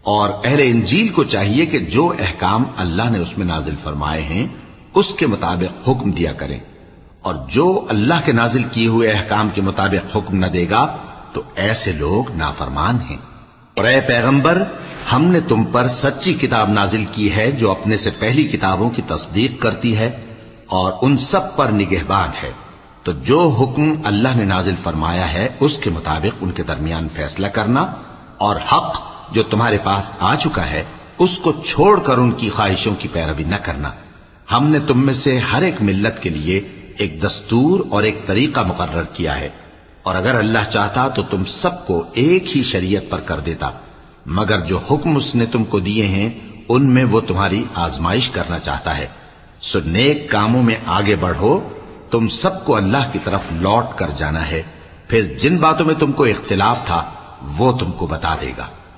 और अहले इंजील को चाहिए कि जो अहकाम अल्लाह ने उसमें नाजिल फरमाए हैं उसके मुताबिक हुक्म दिया करें, और जो अल्लाह के नाजिल किए हुए अहकाम के मुताबिक हुक्म न देगा तो ऐसे लोग नाफरमान हैं। और ऐ पैगंबर, हमने तुम पर सच्ची किताब नाजिल की है जो अपने से पहली किताबों की तस्दीक करती है और उन सब पर निगहबान है। तो जो हुक्म अल्लाह ने नाजिल फरमाया है उसके मुताबिक उनके दरमियान फैसला करना, और हक जो तुम्हारे पास आ चुका है उसको छोड़कर उनकी ख्वाहिशों की पैरवी न करना। हमने तुम में से हर एक मिल्लत के लिए एक दस्तूर और एक तरीका मुकर्रर किया है, और अगर अल्लाह चाहता तो तुम सबको एक ही शरीयत पर कर देता, मगर जो हुक्म उसने तुमको दिए हैं उनमें वो तुम्हारी आजमाइश करना चाहता है। सो नेक कामों में आगे बढ़ो, तुम सबको अल्लाह की तरफ लौट कर जाना है, फिर जिन बातों में तुमको इख्तिलाफ था वो तुमको बता देगा।